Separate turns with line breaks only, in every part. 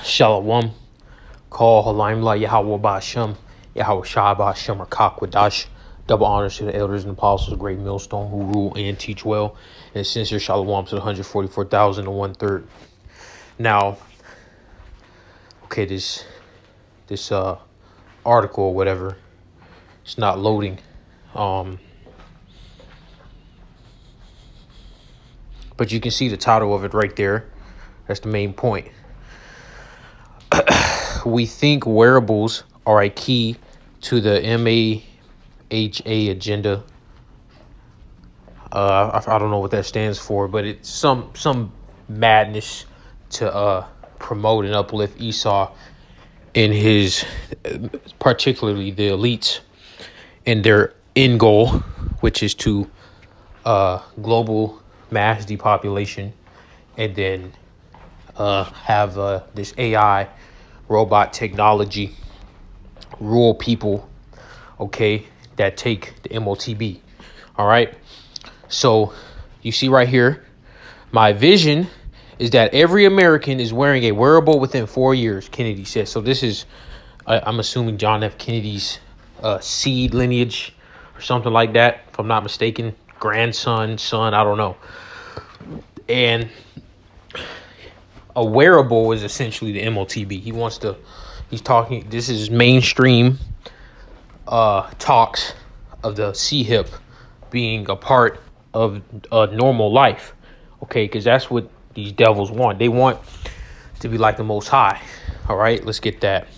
Shalom. Call Halimla Yahweh Ba'Shem, Yahweh Shah Ba'Shem, Rakakwadash. Double honors to the elders and apostles of Great Millstone who rule and teach well. And sincere shalom to the 144,000 and 1/3. Now, okay, this article or whatever, it's not loading. But you can see the title of it right there. That's the main point. We think wearables are a key to the MAHA agenda. I don't know what that stands for, but it's some madness to promote and uplift Esau in his, particularly the elites, in their end goal, which is to global mass depopulation, and then have this AI robot technology rule people, okay, that take the MOTB. All right. So you see right here, my vision is that every American is wearing a wearable within 4 years, Kennedy said. So this is, I'm assuming, John F. Kennedy's seed lineage or something like that, if I'm not mistaken. Grandson, son, I don't know. And a wearable is essentially the MOTB. He's talking, this is mainstream talks of the CHIP being a part of a normal life. Okay, because that's what these devils want. They want to be like the Most High. All right, let's get that.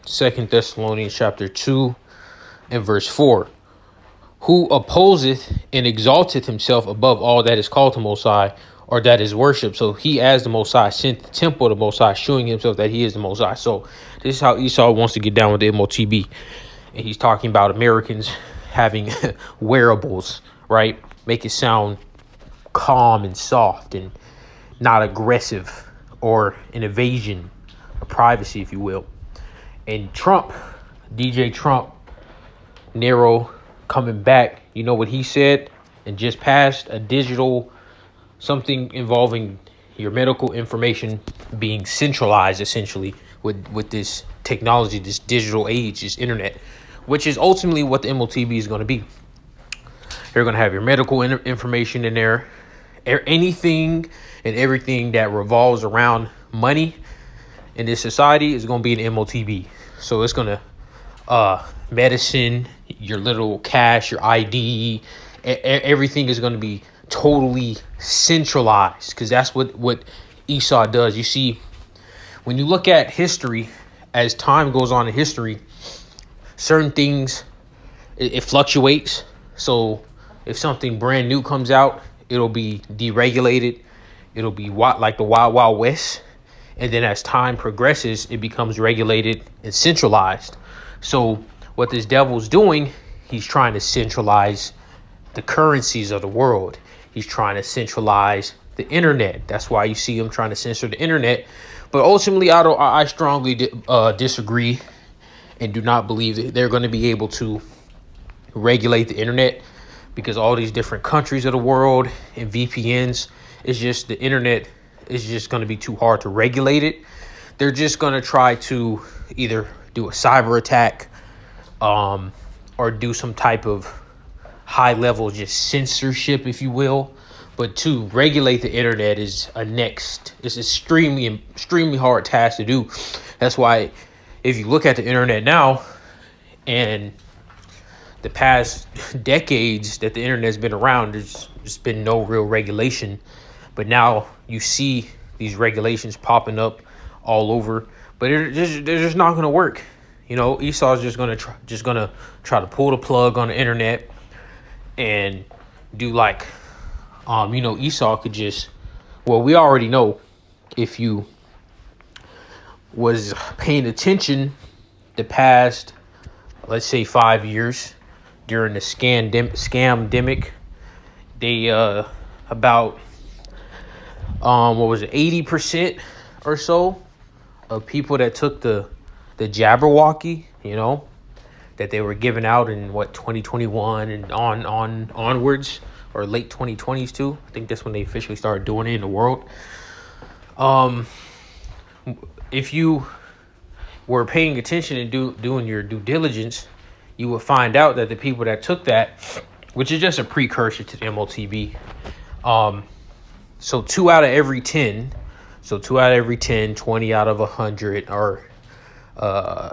Second Thessalonians chapter 2 and verse 4. Who opposeth and exalteth himself above all that is called the Most High, or that is worship. So he, as the Most High, sent the temple of the Most High, showing himself that he is the Most High. So this is how Esau wants to get down with the MOTB. And he's talking about Americans having wearables, right? Make it sound calm and soft and not aggressive or an invasion of privacy, if you will. And Trump, DJ Trump, Nero, coming back, you know what he said, and just passed a digital something involving your medical information being centralized essentially with this technology, this digital age, this internet, which is ultimately what the MOTB is going to be. You're going to have your medical information in there. Anything and everything that revolves around money in this society is going to be an MOTB. So it's going to medicine, your little cash, your ID, everything is going to be totally centralized, because that's what Esau does. You see, when you look at history, as time goes on in history, certain things, it fluctuates. So if something brand new comes out, it'll be deregulated. It'll be like the Wild Wild West. And then as time progresses, it becomes regulated and centralized. So what this devil's doing, he's trying to centralize the currencies of the world. He's trying to centralize the internet. That's why you see him trying to censor the internet. But ultimately, I strongly disagree and do not believe that they're going to be able to regulate the internet, because all these different countries of the world and VPNs, it's just the internet is just going to be too hard to regulate it. They're just going to try to either do a cyber attack, or do some type of high level just censorship, if you will. But to regulate the internet is it's extremely hard task to do. That's why if you look at the internet now and the past decades that the internet's been around, there's been no real regulation. But now you see these regulations popping up all over, but they're just not going to work. You know, Esau's just gonna try to pull the plug on the internet and do like, Esau could just, well, we already know, if you was paying attention the past, let's say 5 years during the scamdemic, they about 80% or so of people that took the Jabberwocky, that they were giving out in 2021 and onwards, or late 2020s too. I think that's when they officially started doing it in the world. If you were paying attention and doing your due diligence, you would find out that the people that took that, which is just a precursor to the MOTB, so 2 out of every 10, 20 out of 100, or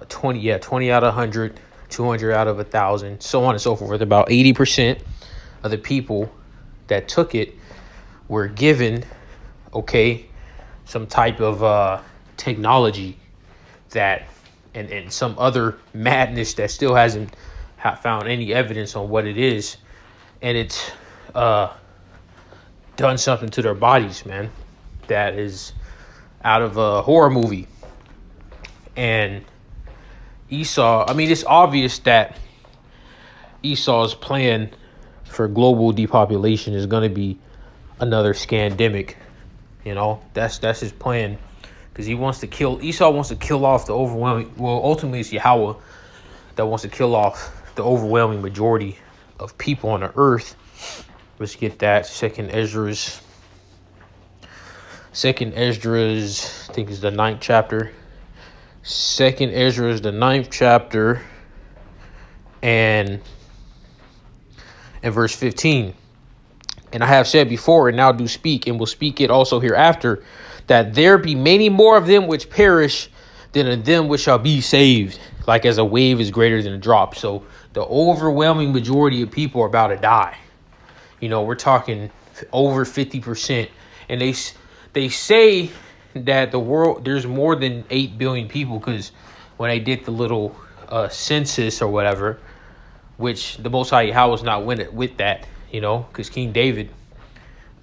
20 out of 100, 200 out of 1,000, so on and so forth. About 80% of the people that took it were given, some type of technology that, and some other madness that still hasn't found any evidence on what it is, and it's done something to their bodies, man, that is out of a horror movie. And Esau, I mean, it's obvious that Esau's plan for global depopulation is going to be another scandemic. That's his plan, because Esau wants to kill off the overwhelming, well, ultimately it's Yahweh that wants to kill off the overwhelming majority of people on the earth. Let's get that. Second Esdras, I think is the 9th chapter. Second Esdras, the 9th chapter, and verse 15. And I have said before, and now do speak, and will speak it also hereafter, that there be many more of them which perish than of them which shall be saved, like as a wave is greater than a drop. So the overwhelming majority of people are about to die. We're talking over 50%. And they say that the world, there's more than 8 billion people, because when they did the little census or whatever, which the Most High Yahweh was not with that, because King David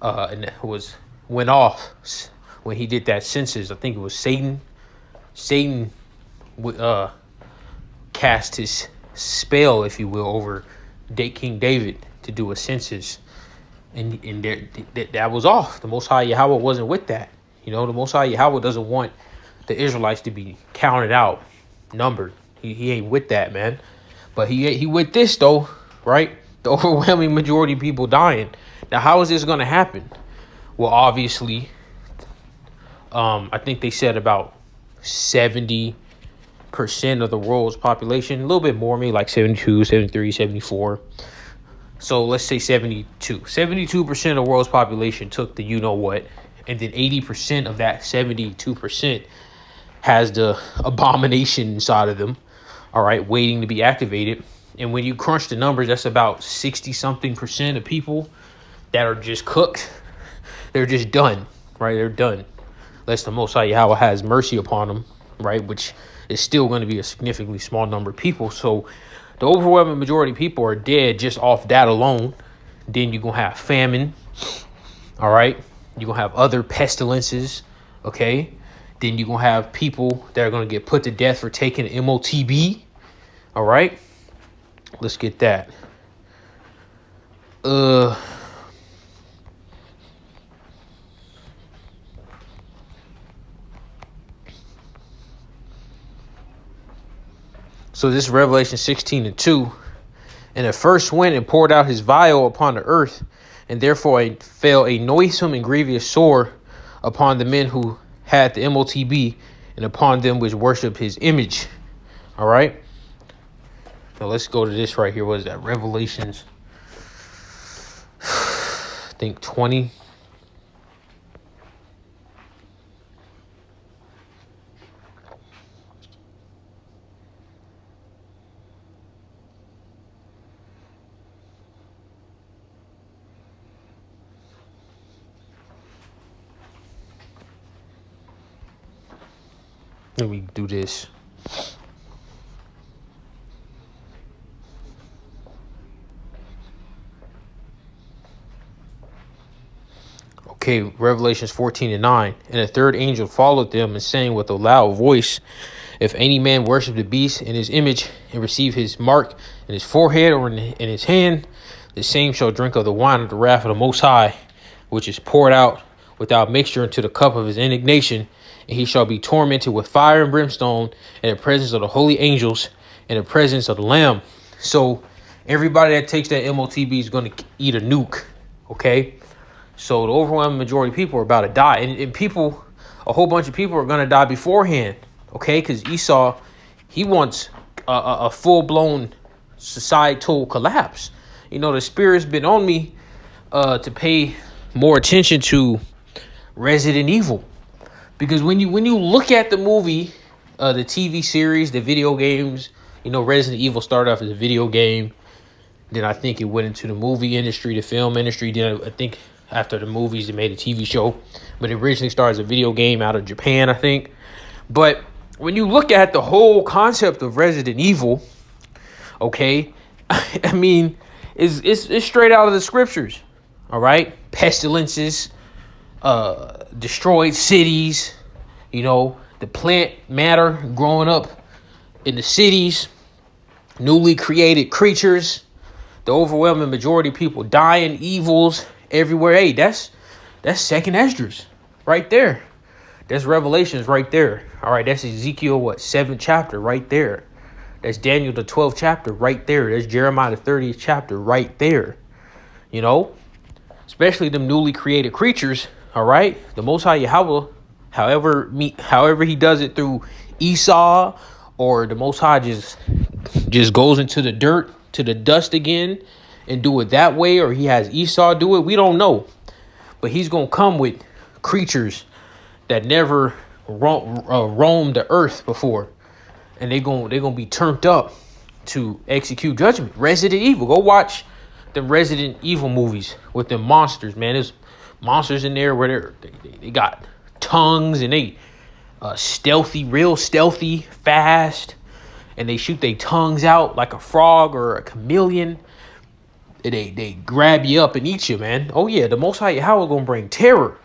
went off when he did that census. I think it was Satan cast his spell, if you will, over King David to do a census, and that was off. The Most High Yahweh wasn't with that. The Most High Yahweh doesn't want the Israelites to be counted out, numbered. He ain't with that, man. But he with this, though, right? The overwhelming majority of people dying. Now, how is this going to happen? Well, obviously, I think they said about 70% of the world's population, a little bit more, maybe like 72, 73, 74. So let's say 72. 72% of the world's population took the you-know-what, and then 80% of that 72% has the abomination inside of them, all right, waiting to be activated. And when you crunch the numbers, that's about 60-something% of people that are just cooked. They're just done, right? They're done. Unless the Most High Yahweh has mercy upon them, right? Which is still going to be a significantly small number of people. So the overwhelming majority of people are dead just off that alone. Then you're going to have famine, all right? You're going to have other pestilences, okay? Then you're going to have people that are going to get put to death for taking MOTB, all right? Let's get that. So this is Revelation 16:2. And the first went and poured out his vial upon the earth, and therefore fell a noisome and grievous sore upon the men who had the MOTB, and upon them which worship his image. All right. Now let's go to this right here. What is that? Revelations, I think 20. Let me do this. Okay, Revelations 14:9. And a third angel followed them, and saying with a loud voice, if any man worship the beast in his image, and receive his mark in his forehead or in his hand, the same shall drink of the wine of the wrath of the Most High, which is poured out without mixture into the cup of his indignation. And he shall be tormented with fire and brimstone in the presence of the holy angels, in the presence of the Lamb. So everybody that takes that MOTB is going to eat a nuke. Okay. So the overwhelming majority of people are about to die. And people, a whole bunch of people are going to die beforehand. Okay. Because Esau, he wants a full-blown societal collapse. The spirit's been on me to pay more attention to Resident Evil. Because when you look at the movie, the TV series, the video games, Resident Evil started off as a video game. Then I think it went into the movie industry, the film industry. Then I think after the movies, they made a TV show. But it originally started as a video game out of Japan, I think. But when you look at the whole concept of Resident Evil, okay, I mean, it's straight out of the scriptures. All right, pestilences, destroyed cities, the plant matter growing up in the cities, newly created creatures, the overwhelming majority of people dying, evils everywhere. Hey, that's second Esdras right there. That's Revelations right there. All right, that's Ezekiel, 7th chapter right there. That's Daniel, the 12th chapter right there. That's Jeremiah, the 30th chapter right there. Especially them newly created creatures. All right, the Most High Yahweh, however he does it through Esau, or the Most High just goes into the dirt, to the dust again, and do it that way, or he has Esau do it. We don't know, but he's gonna come with creatures that never roamed the earth before, and they're gonna be turned up to execute judgment. Resident Evil, go watch the Resident Evil movies with them monsters, man. There's monsters in there where they got tongues, and they real stealthy, fast, and they shoot their tongues out like a frog or a chameleon. They grab you up and eat you, man. Oh yeah, the Most High Yahweh gonna bring terror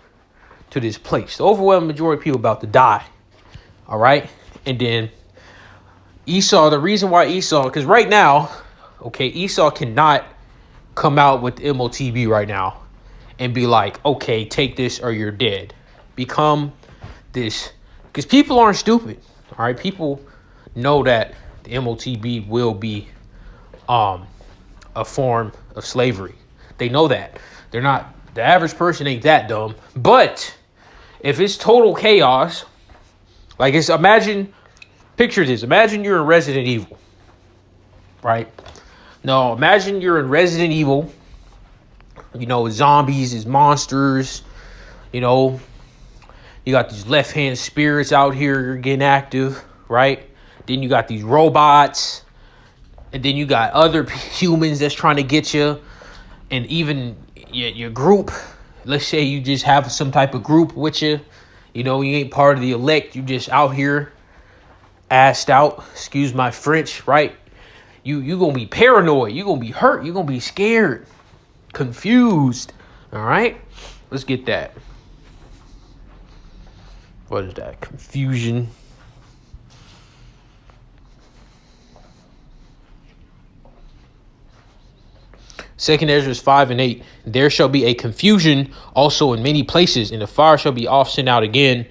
to this place. The overwhelming majority of people about to die. All right, and then Esau. The reason why Esau, because right now, okay, Esau cannot come out with MOTB right now and be like, okay, take this or you're dead. Become this, because people aren't stupid. All right, people know that the MOTB will be a form of slavery. They know that. They're not, the average person ain't that dumb. But if it's total chaos, like picture this. Imagine you're in Resident Evil, right? No, imagine you're in Resident Evil. Zombies is monsters. You got these left-hand spirits out here getting active, right? Then you got these robots. And then you got other humans that's trying to get you. And even your group. Let's say you just have some type of group with you. You ain't part of the elect. You just out here assed out. Excuse my French, right? You going to be paranoid. You going to be hurt. You going to be scared. Confused. All right? Let's get that. What is that? Confusion. Second Ezra 5:8. There shall be a confusion also in many places, and the fire shall be oft sent out again,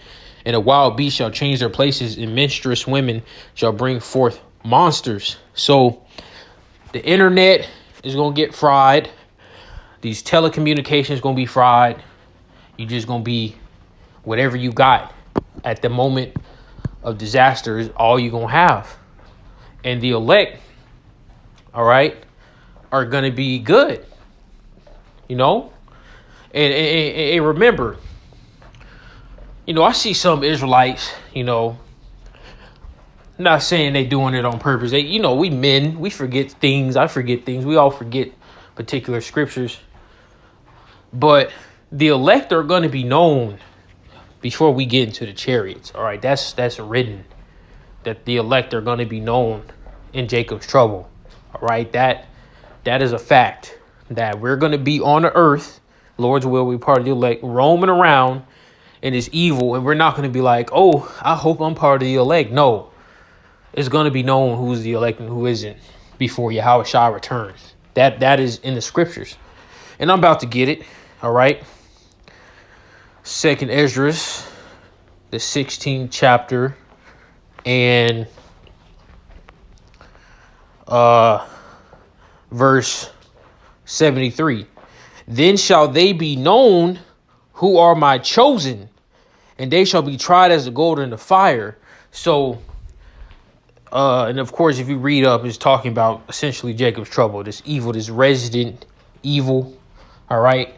and the wild beasts shall change their places, and menstruous women shall bring forth monsters. So the internet is gonna get fried. These telecommunications gonna be fried. You just gonna be whatever you got at the moment of disaster is all you gonna have. And the elect, all right, are going to be good, and remember, I see some Israelites, not saying they doing it on purpose. They, we men, we forget things. I forget things. We all forget particular scriptures, but the elect are going to be known before we get into the chariots. All right. That's written that the elect are going to be known in Jacob's trouble. All right. That is a fact, that we're going to be on the earth, Lord's will, we part of the elect, roaming around in this evil, and we're not going to be like, oh, I hope I'm part of the elect. No, it's going to be known who's the elect and who isn't before Yahweh Shai returns. That is in the scriptures, and I'm about to get it. All right. Second Esdras, the 16th chapter, and verse 73. Then shall they be known who are my chosen, and they shall be tried as the gold in the fire. So, and of course, if you read up, it's talking about essentially Jacob's trouble, this evil, this resident evil, all right,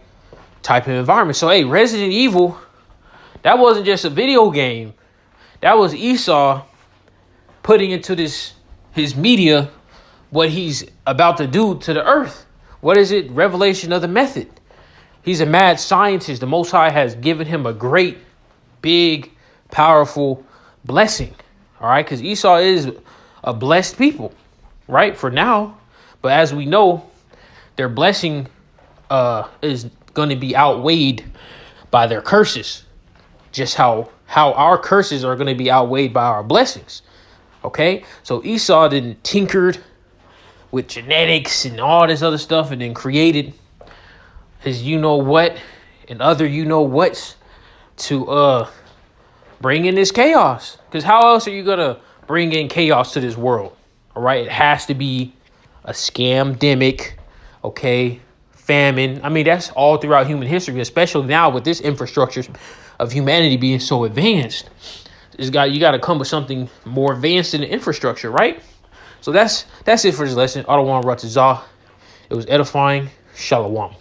type of environment. So, hey, Resident Evil, that wasn't just a video game. That was Esau putting into his media what he's about to do to the earth. What is it? Revelation of the method. He's a mad scientist. The Most High has given him a great, big, powerful blessing. All right, because Esau is a blessed people, right? For now. But as we know, their blessing is going to be outweighed by their curses. Just how our curses are going to be outweighed by our blessings. Okay, so Esau then tinkered with genetics and all this other stuff, and then created his you know what and other you know what's to bring in this chaos. Because how else are you gonna bring in chaos to this world? All right, it has to be a scamdemic, okay, famine. I mean, that's all throughout human history, especially now with this infrastructure of humanity being so advanced. You got to come with something more advanced than the infrastructure, right? So that's it for this lesson. Adawan Ratazah. It was edifying. Shalom.